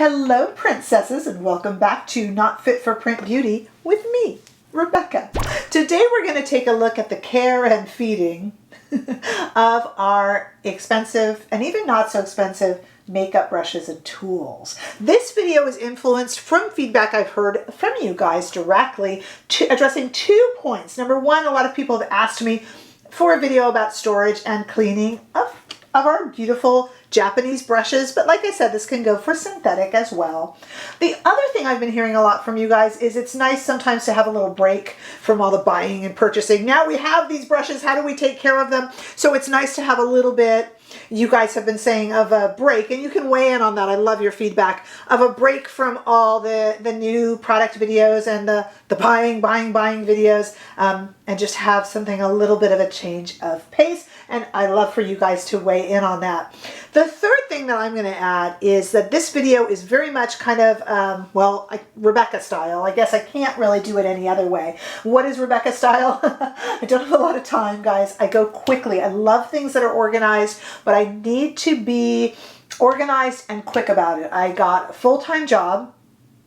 Hello, princesses, and welcome back to Not Fit for Print Beauty with me, Rebecca. Today we're going to take a look at the care and feeding of our expensive and even not so expensive makeup brushes and tools. This video is influenced from feedback I've heard from you guys directly addressing 2 points. Number one, a lot of people have asked me for a video about storage and cleaning of our beautiful Japanese brushes, but like I said, this can go for synthetic as well. The other thing I've been hearing a lot from you guys is it's nice sometimes to have a little break from all the buying and purchasing. Now we have these brushes, how do we take care of them? So it's nice to have a little bit, you guys have been saying, of a break, and you can weigh in on that. I love your feedback, of a break from all the new product videos and the buying videos, and just have something a little bit of a change of pace. And I love for you guys to weigh in on that. The third thing that I'm going to add is that this video is very much kind of, Rebecca style. I guess I can't really do it any other way. What is Rebecca style? I don't have a lot of time, guys. I go quickly. I love things that are organized, but I need to be organized and quick about it. I got a full-time job.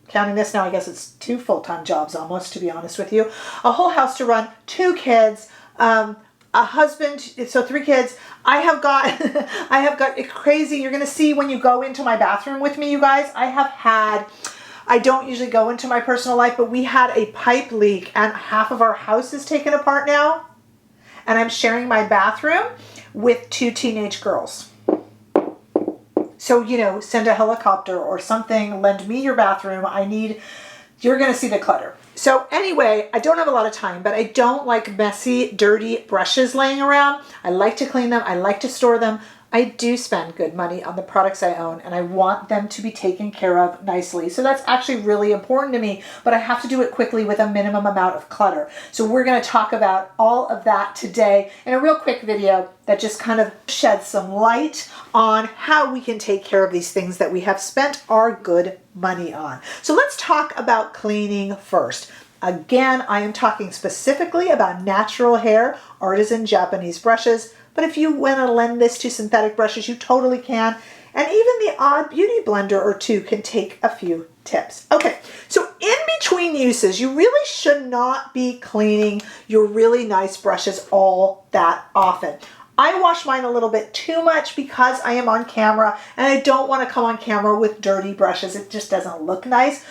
Counting this now, I guess it's 2 full-time jobs almost, to be honest with you. A whole house to run, 2 kids, a husband, so 3 kids. I have got it crazy. You're gonna see when you go into my bathroom with me, you guys. I don't usually go into my personal life, but we had a pipe leak and half of our house is taken apart now. And I'm sharing my bathroom with 2 teenage girls. So, you know, send a helicopter or something, lend me your bathroom. You're gonna see the clutter. So anyway, I don't have a lot of time, but I don't like messy, dirty brushes laying around. I like to clean them. I like to store them. I do spend good money on the products I own, and I want them to be taken care of nicely. So that's actually really important to me, but I have to do it quickly with a minimum amount of clutter. So we're going to talk about all of that today in a real quick video that just kind of sheds some light on how we can take care of these things that we have spent our good money on. So let's talk about cleaning first. Again, I am talking specifically about natural hair, artisan Japanese brushes, but if you want to lend this to synthetic brushes, you totally can. And even the odd beauty blender or 2 can take a few tips. Okay, so in between uses, you really should not be cleaning your really nice brushes all that often. I wash mine a little bit too much because I am on camera and I don't want to come on camera with dirty brushes. It just doesn't look nice.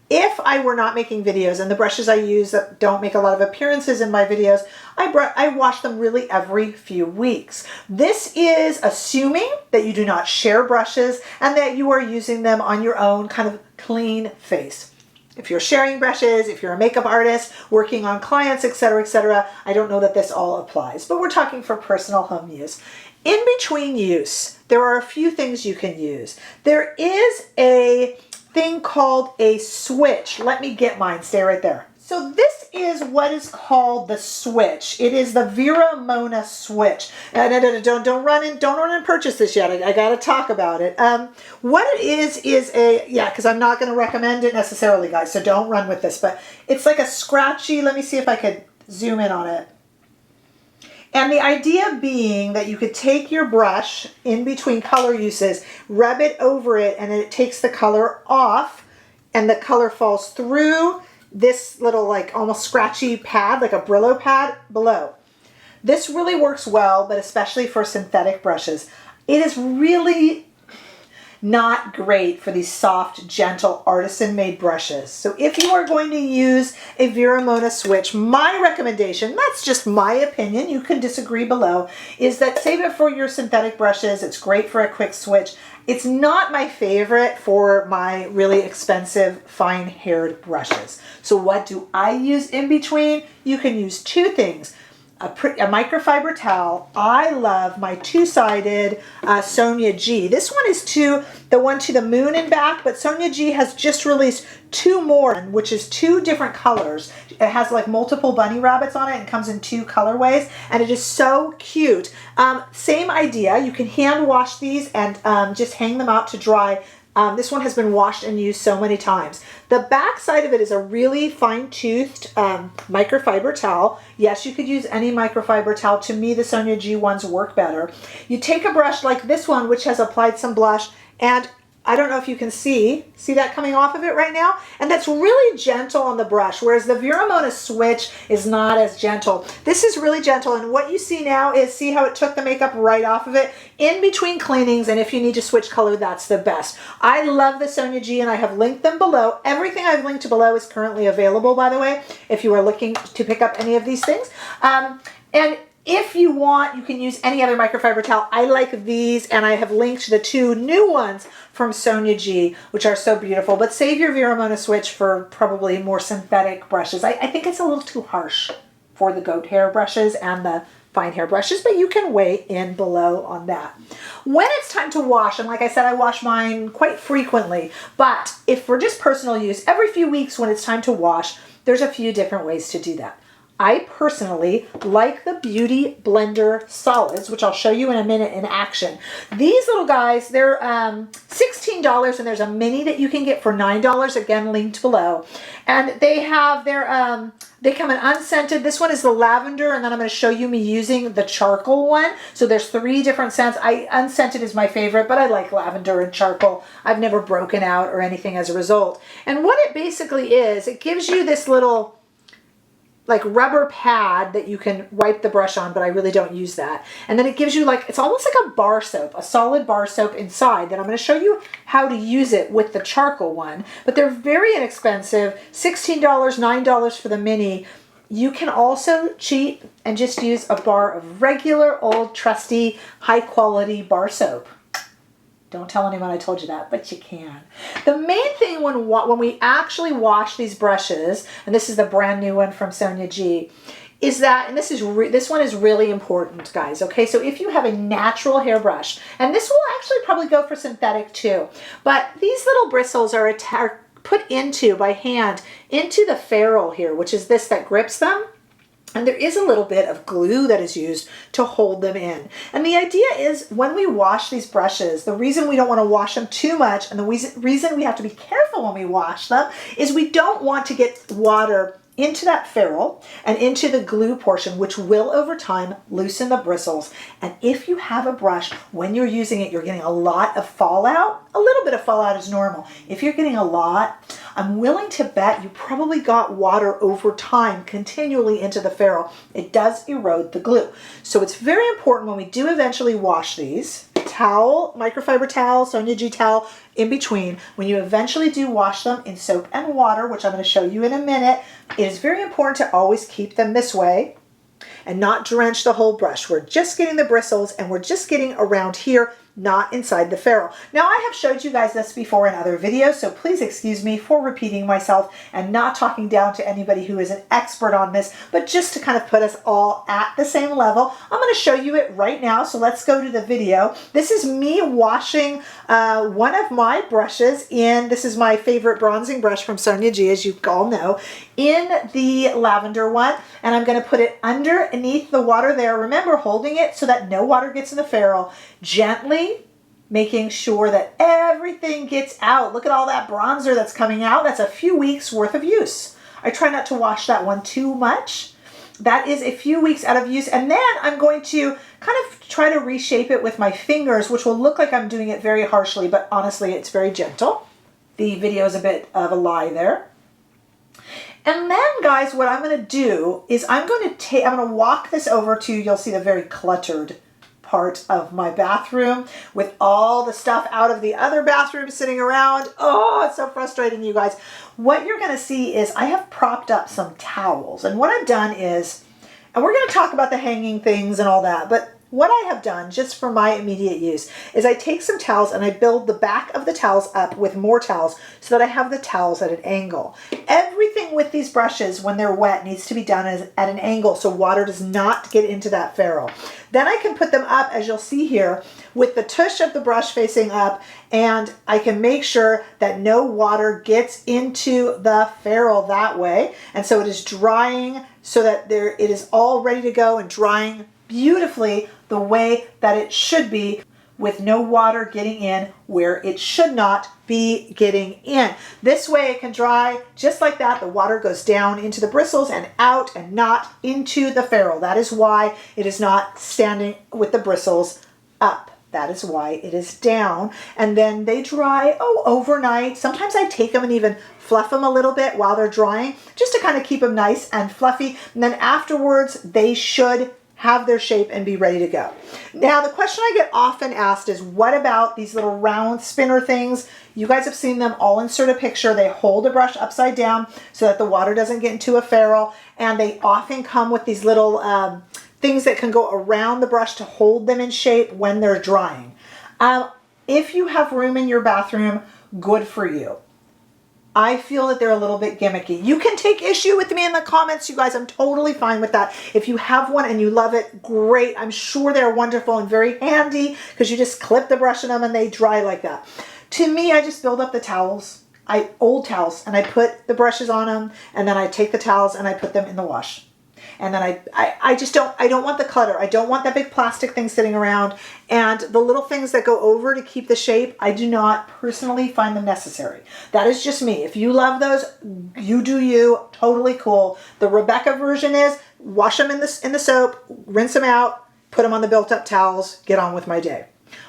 If I were not making videos and the brushes I use that don't make a lot of appearances in my videos, I wash them really every few weeks. This is assuming that you do not share brushes and that you are using them on your own kind of clean face. If you're sharing brushes, if you're a makeup artist, working on clients, etc., I don't know that this all applies, but we're talking for personal home use. In between use, there are a few things you can use. There is a thing called a switch. Let me get mine. Stay right there. So this is what is called the switch. It is the Vera Mona switch. Don't run and purchase this yet. I got to talk about it. What it is because I'm not going to recommend it necessarily, guys. So don't run with this. But it's like a scratchy. Let me see if I could zoom in on it. And the idea being that you could take your brush in between color uses, rub it over it, and it takes the color off, and the color falls through this little like almost scratchy pad, like a Brillo pad below. This really works well, but especially for synthetic brushes. It is really not great for these soft, gentle, artisan-made brushes. So if you are going to use a Vera Mona switch, my recommendation, that's just my opinion, you can disagree below, is that save it for your synthetic brushes. It's great for a quick switch. It's not my favorite for my really expensive, fine-haired brushes. So what do I use in between? You can use 2 things. A microfiber towel. I love my 2-sided Sonia G. This one is the one to the moon and back, but Sonia G has just released 2 more, which is 2 different colors. It has like multiple bunny rabbits on it and comes in 2 colorways, and it is so cute. Same idea. You can hand wash these and just hang them out to dry. This one has been washed and used so many times. The back side of it is a really fine-toothed microfiber towel. Yes, you could use any microfiber towel. To me, the Sonia G ones work better. You take a brush like this one, which has applied some blush, and I don't know if you can see that coming off of it right now? And that's really gentle on the brush, whereas the Vera Switch is not as gentle. This is really gentle, and what you see now is, see how it took the makeup right off of it in between cleanings, and if you need to switch color, that's the best. I love the Sonia G, and I have linked them below. Everything I've linked below is currently available, by the way, if you are looking to pick up any of these things. And if you want, you can use any other microfiber towel. I like these, and I have linked the 2 new ones from Sonia G, which are so beautiful. But save your Vera Switch for probably more synthetic brushes. I think it's a little too harsh for the goat hair brushes and the fine hair brushes, but you can weigh in below on that. When it's time to wash, and like I said, I wash mine quite frequently, but if for just personal use, every few weeks when it's time to wash, there's a few different ways to do that. I personally like the Beauty Blender Solids, which I'll show you in a minute in action. These little guys, they're $16, and there's a mini that you can get for $9, again linked below. And they have their, they come in unscented. This one is the lavender, and then I'm going to show you me using the charcoal one. So there's 3 different scents. Unscented is my favorite, but I like lavender and charcoal. I've never broken out or anything as a result. And what it basically is, it gives you this little like rubber pad that you can wipe the brush on, but I really don't use that. And then it gives you like, it's almost like a bar soap, a solid bar soap inside that I'm going to show you how to use it with the charcoal one. But they're very inexpensive, $16, $9 for the mini. You can also cheat and just use a bar of regular old trusty high quality bar soap. Don't tell anyone I told you that, but you can. The main thing when we actually wash these brushes, and this is the brand new one from Sonia G, is that, and this one is really important, guys, okay? So if you have a natural hairbrush, and this will actually probably go for synthetic too, but these little bristles are put into, by hand, into the ferrule here, which is this that grips them. And there is a little bit of glue that is used to hold them in. And the idea is when we wash these brushes, the reason we don't want to wash them too much, and the reason we have to be careful when we wash them, is we don't want to get water into that ferrule and into the glue portion, which will over time loosen the bristles. And if you have a brush, when you're using it, you're getting a lot of fallout. A little bit of fallout is normal. If you're getting a lot, I'm willing to bet you probably got water over time continually into the ferrule. It does erode the glue. So it's very important when we do eventually wash these, towel, microfiber towel, Sonia G towel, in between, when you eventually do wash them in soap and water, which I'm going to show you in a minute, it is very important to always keep them this way and not drench the whole brush. We're just getting the bristles, and we're just getting around here, not inside the ferrule. Now, I have showed you guys this before in other videos, so please excuse me for repeating myself and not talking down to anybody who is an expert on this, but just to kind of put us all at the same level. I'm going to show you it right now, so let's go to the video. This is me washing one of my brushes in, this is my favorite bronzing brush from Sonia G, as you all know, in the lavender one, and I'm going to put it underneath the water there. Remember, holding it so that no water gets in the ferrule, gently making sure that everything gets out. Look at all that bronzer that's coming out. That's a few weeks worth of use. I try not to wash that one too much. That is a few weeks out of use, and then I'm going to kind of try to reshape it with my fingers, which will look like I'm doing it very harshly, but honestly it's very gentle. The video is a bit of a lie there. And then, guys, what I'm going to do is I'm going to walk this over to, you'll see the very cluttered part of my bathroom with all the stuff out of the other bathroom sitting around. Oh, it's so frustrating, you guys. What you're going to see is I have propped up some towels. And what I've done is, and we're going to talk about the hanging things and all that, but what I have done, just for my immediate use, is I take some towels and I build the back of the towels up with more towels so that I have the towels at an angle. Everything with these brushes, when they're wet, needs to be done at an angle so water does not get into that ferrule. Then I can put them up, as you'll see here, with the tush of the brush facing up, and I can make sure that no water gets into the ferrule that way. And so it is drying so that it is all ready to go and drying beautifully the way that it should be, with no water getting in where it should not be getting in. This way it can dry just like that. The water goes down into the bristles and out and not into the ferrule. That is why it is not standing with the bristles up That is why it is down. And then they dry, overnight. Sometimes I take them and even fluff them a little bit while they're drying, just to kind of keep them nice and fluffy. And then afterwards, they should have their shape and be ready to go. Now, the question I get often asked is, what about these little round spinner things? You guys have seen them. I'll insert a picture. They hold a brush upside down so that the water doesn't get into a ferrule. And they often come with these little things that can go around the brush to hold them in shape when they're drying. If you have room in your bathroom, good for you. I feel that they're a little bit gimmicky. You can take issue with me in the comments, you guys. I'm totally fine with that. If you have one and you love it, great. I'm sure they're wonderful and very handy because you just clip the brush in them and they dry like that. To me, I just build up the towels, old towels, and I put the brushes on them, and then I take the towels and I put them in the wash. And then I just don't want the clutter. I don't want that big plastic thing sitting around. And the little things that go over to keep the shape, I do not personally find them necessary. That is just me. If you love those, you do you. Totally cool. The Rebecca version is wash them in the soap, rinse them out, put them on the built-up towels, get on with my day.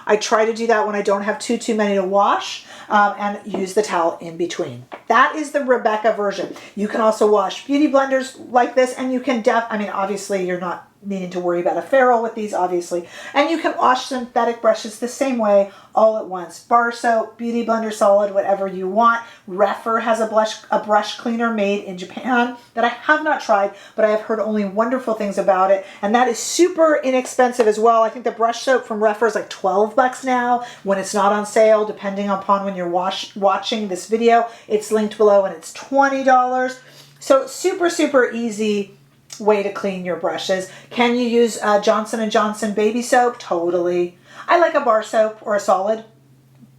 I try to do that when I don't have too many to wash, and use the towel in between. That is the Rebecca version. You can also wash beauty blenders like this, and you can obviously you're not needing to worry about a ferrule with these, obviously. And you can wash synthetic brushes the same way all at once. Bar soap, beauty blender solid, whatever you want. Rephr has a brush cleaner made in Japan that I have not tried, but I have heard only wonderful things about it. And that is super inexpensive as well. I think the brush soap from Rephr is like $12 now when it's not on sale, depending upon when you're watching this video. It's linked below and it's $20. So super, super easy way to clean your brushes. Can you use Johnson & Johnson baby soap? Totally. I like a bar soap or a solid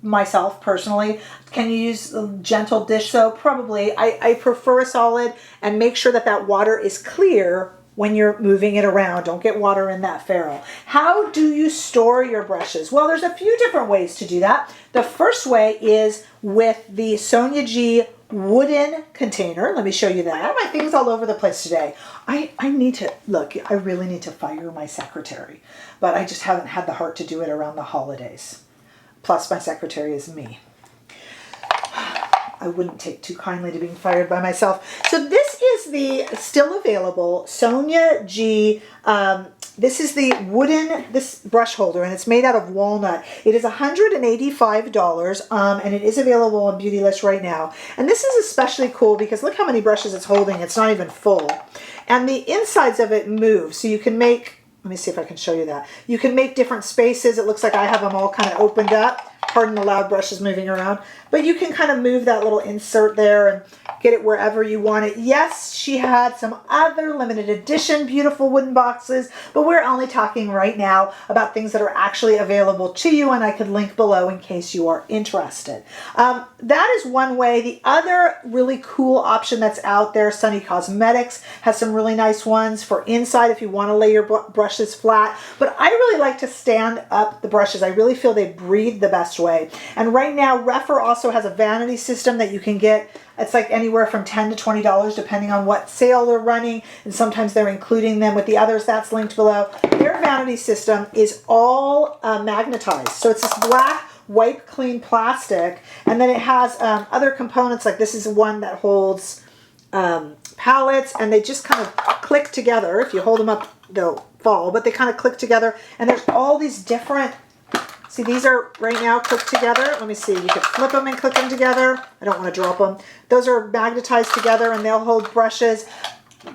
myself personally. Can you use gentle dish soap? Probably. I prefer a solid, and make sure that that water is clear when you're moving it around. Don't get water in that ferrule. How do you store your brushes? Well, there's a few different ways to do that. The first way is with the Sonia G wooden container. Let me show you that. I have my things all over the place today. I need to, look, I really need to fire my secretary, but I just haven't had the heart to do it around the holidays. Plus, my secretary is me. I wouldn't take too kindly to being fired by myself. So this is the still available Sonia G. This is the this brush holder, and it's made out of walnut. It is $185, and it is available on Beautylist right now. And this is especially cool because look how many brushes it's holding. It's not even full. And the insides of it move, so you can make, let me see if I can show you that. You can make different spaces. It looks like I have them all kind of opened up. Pardon the loud brushes moving around. But you can kind of move that little insert there and get it wherever you want it. Yes, she had some other limited edition beautiful wooden boxes, but we're only talking right now about things that are actually available to you, and I could link below in case you are interested. That is one way. The other really cool option that's out there, Sunny Cosmetics has some really nice ones for inside if you want to lay your brushes flat. But I really like to stand up the brushes. I really feel they breathe the best way. And right now, Rephr also has a vanity system that you can get. It's like anywhere from $10 to $20 depending on what sale they're running, and sometimes they're including them with the others. That's linked below. Their vanity system is all magnetized. So it's this black wipe clean plastic, and then it has other components, like this is one that holds palettes, and they just kind of click together. If you hold them up, they'll fall, but they kind of click together, and there's all these different, see, these are right now clicked together. Let me see, you can flip them and click them together. I don't want to drop them. Those are magnetized together and they'll hold brushes.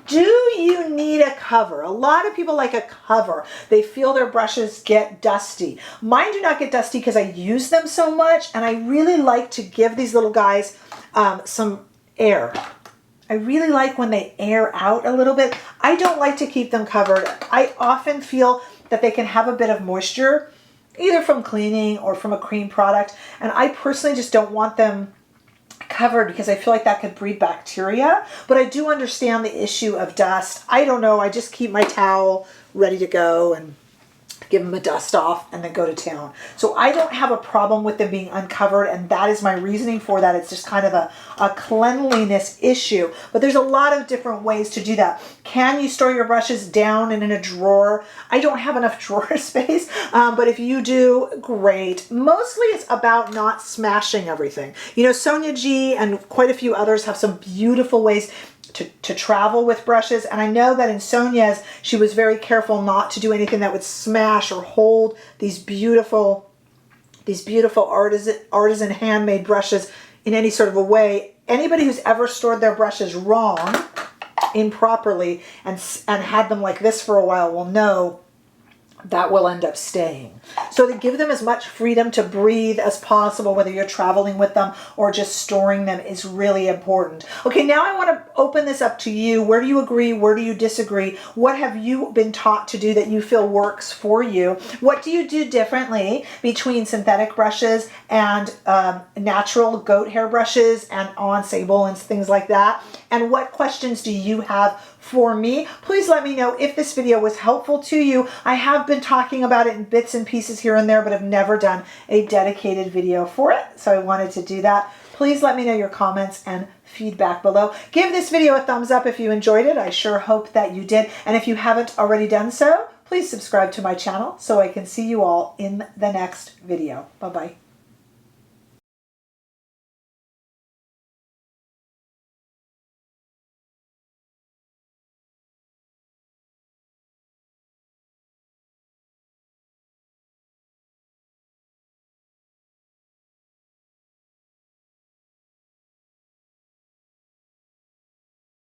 Do you need a cover? A lot of people like a cover. They feel their brushes get dusty. Mine do not get dusty because I use them so much, and I really like to give these little guys some air. I really like when they air out a little bit. I don't like to keep them covered. I often feel that they can have a bit of moisture, either from cleaning or from a cream product, and I personally just don't want them covered because I feel like that could breed bacteria. But I do understand the issue of dust. I don't know, I just keep my towel ready to go, and give them a dust off, and then go to town. So I don't have a problem with them being uncovered, and that is my reasoning for that. It's just kind of a cleanliness issue. But there's a lot of different ways to do that. Can you store your brushes down and in a drawer? I don't have enough drawer space, but if you do, great. Mostly it's about not smashing everything. You know, Sonia G and quite a few others have some beautiful ways to travel with brushes, and I know that in Sonia's she was very careful not to do anything that would smash or hold these beautiful artisan handmade brushes in any sort of a way. Anybody who's ever stored their brushes wrong, improperly, and had them like this for a while will know that will end up staying. So to give them as much freedom to breathe as possible, whether you're traveling with them or just storing them, is really important. Okay, now I want to open this up to you. Where do you agree? Where do you disagree? What have you been taught to do that you feel works for you? What do you do differently between synthetic brushes and natural goat hair brushes and on sable and things like that? And what questions do you have for me? Please let me know if this video was helpful to you. I have been talking about it in bits and pieces here and there, but I've never done a dedicated video for it, so I wanted to do that. Please let me know your comments and feedback below. Give this video a thumbs up if you enjoyed it. I sure hope that you did. And if you haven't already done so, please subscribe to my channel so I can see you all in the next video. Bye-bye.